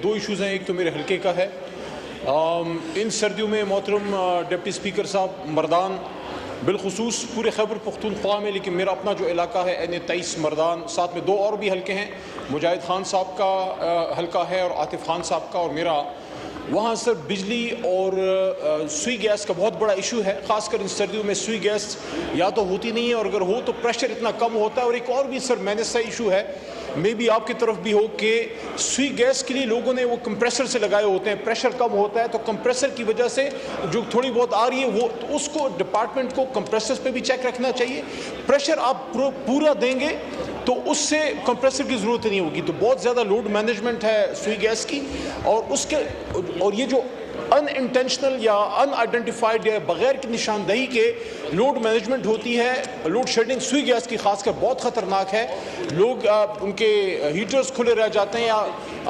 دو issues ہیں. ایک تو میرے حلقے کا ہے. ان سردیوں میں محترم ڈپٹی اسپیکر صاحب مردان بالخصوص پورے خیبر پختونخوا میں، لیکن میرا اپنا جو علاقہ ہے N23 مردان، ساتھ میں دو اور بھی حلقے ہیں، مجاہد خان صاحب کا حلقہ ہے اور عاطف خان صاحب کا اور میرا. وہاں سر بجلی اور سوئی گیس کا بہت بڑا ایشو ہے. خاص کر ان سردیوں میں سوئی گیس یا تو ہوتی نہیں ہے، اور اگر ہو تو پریشر اتنا کم ہوتا ہے. اور ایک اور بھی سر مینس سا ایشو ہے، میں بھی آپ کی طرف بھی ہو، کہ سوئی گیس کے لیے لوگوں نے وہ کمپریسر سے لگائے ہوتے ہیں، پریشر کم ہوتا ہے، تو کمپریسر کی وجہ سے جو تھوڑی بہت آ رہی ہے وہ تو اس کو ڈپارٹمنٹ کو کمپریسر پہ بھی چیک رکھنا چاہیے. پریشر آپ پورا دیں گے تو اس سے کمپریسر کی ضرورت نہیں ہوگی. تو بہت زیادہ لوڈ مینجمنٹ ہے سوئی گیس کی، اور یہ جو ان انٹینشنل یا ان آئیڈینٹیفائڈ یا بغیر کی نشاندہی کے لوڈ مینجمنٹ ہوتی ہے، لوڈ شیڈنگ سوئی گیس کی خاص کر بہت خطرناک ہے. لوگ ان کے ہیٹرز کھلے رہ جاتے ہیں یا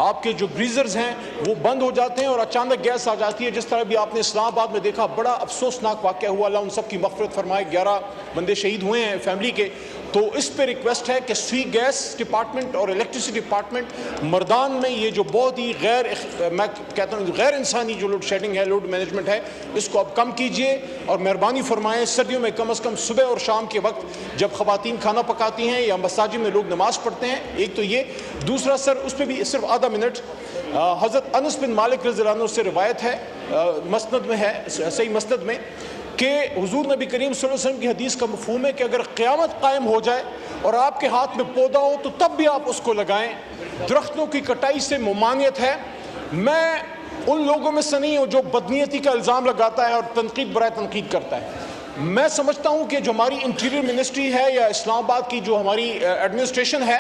آپ کے جو گریزرز ہیں وہ بند ہو جاتے ہیں اور اچانک گیس آ جاتی ہے. جس طرح بھی آپ نے اسلام آباد میں دیکھا، بڑا افسوسناک واقعہ ہوا. اللہ ان سب کی مغفرت فرمائے. 11 بندے شہید ہوئے ہیں فیملی کے. تو اس پہ ریکویسٹ ہے کہ سوئی گیس ڈپارٹمنٹ اور الیکٹریسٹی ڈپارٹمنٹ مردان میں یہ جو بہت ہی میں کہتا ہوں غیر انسانی جو لوڈ شیڈنگ ہے، لوڈ مینجمنٹ ہے، اس کو اب کم کیجئے اور مہربانی فرمائیں. سردیوں میں کم از کم صبح اور شام کے وقت جب خواتین کھانا پکاتی ہیں یا مساجد میں لوگ نماز پڑھتے ہیں. ایک تو یہ. دوسرا سر، اس پہ بھی صرف آدھا منٹ. حضرت انس بن مالک رضی اللہ عنہ سے روایت ہے، مسند میں ہے، صحیح مسند میں، کہ حضور نبی کریم صلی اللہ علیہ وسلم کی حدیث کا مفہوم ہے کہ اگر قیامت قائم ہو جائے اور آپ کے ہاتھ میں پودا ہو تو تب بھی آپ اس کو لگائیں. درختوں کی کٹائی سے ممانعت ہے. میں ان لوگوں میں سے نہیں ہوں جو بدنیتی کا الزام لگاتا ہے اور تنقید برائے تنقید کرتا ہے. میں سمجھتا ہوں کہ جو ہماری انٹیریئر منسٹری ہے یا اسلام آباد کی جو ہماری ایڈمنسٹریشن ہے،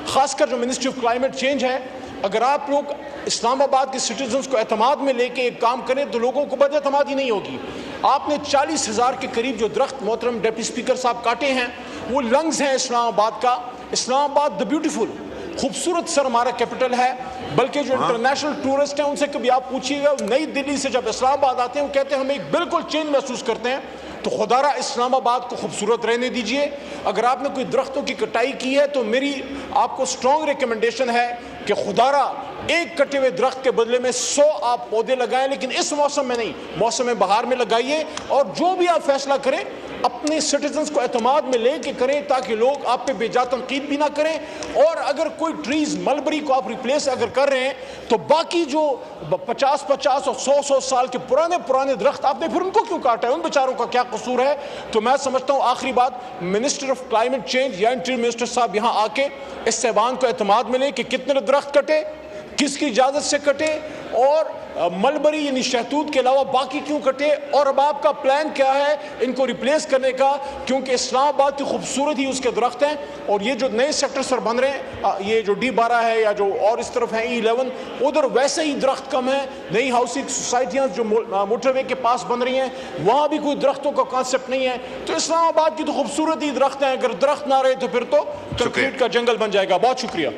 خاص کر جو منسٹری آف کلائمیٹ چینج ہے، اگر آپ لوگ اسلام آباد کے سٹیزنز کو اعتماد میں لے کے ایک کام کریں تو لوگوں کو بد اعتمادی نہیں ہوگی. آپ نے 40,000 کے قریب جو درخت محترم ڈپٹی اسپیکر صاحب کاٹے ہیں، وہ لنگز ہیں اسلام آباد کا. اسلام آباد دا بیوٹیفل، خوبصورت سر ہمارا کیپٹل ہے. بلکہ جو انٹرنیشنل ٹورسٹ ہیں ان سے کبھی آپ پوچھیے گا، نئی دلی سے جب اسلام آباد آتے ہیں وہ کہتے ہیں ہم ایک بالکل چینج محسوس کرتے ہیں. تو خدا را اسلام آباد کو خوبصورت رہنے دیجئے. اگر آپ نے کوئی درختوں کی کٹائی کی ہے تو میری آپ کو سٹرونگ ریکمنڈیشن ہے کہ خدا را ایک کٹے ہوئے درخت کے بدلے میں 100 آپ پودے لگائیں، لیکن اس موسم میں نہیں، موسم بہار میں لگائیے. اور جو بھی آپ فیصلہ کریں اپنے سٹیزنز کو اعتماد میں لے کے کریں تاکہ لوگ آپ پہ بے جا تنقید بھی نہ کریں. اور اگر کوئی ٹریز ملبری کو آپ ریپلیس اگر کر رہے ہیں تو باقی جو 50 اور 100 سال کے پرانے درخت آپ نے پھر ان کو کیوں کاٹا ہے؟ ان بیچاروں کا کیا قصور ہے؟ تو میں سمجھتا ہوں آخری بات، منسٹر آف کلائمیٹ چینج یا انٹیریئر منسٹر صاحب یہاں آ کے اس صاحبان کو اعتماد میں لیں کہ کتنے درخت کٹے، کس کی اجازت سے کٹے، اور ملبری یعنی شہتوت کے علاوہ باقی کیوں کٹے، اور اب آپ کا پلان کیا ہے ان کو ریپلیس کرنے کا، کیونکہ اسلام آباد کی خوبصورت ہی اس کے درخت ہیں. اور یہ جو نئے سیکٹر سر بن رہے ہیں، یہ جو D12 ہے یا جو اور اس طرف ہیں E11، ادھر ویسے ہی درخت کم ہیں. نئی ہاؤسنگ سوسائٹیاں جو موٹر وے کے پاس بن رہی ہیں وہاں بھی کوئی درختوں کا کانسیپٹ نہیں ہے. تو اسلام آباد کی تو خوبصورت ہی درخت ہیں، اگر درخت نہ رہے تو پھر تو کنکریٹ کا جنگل بن جائے گا. بہت شکریہ.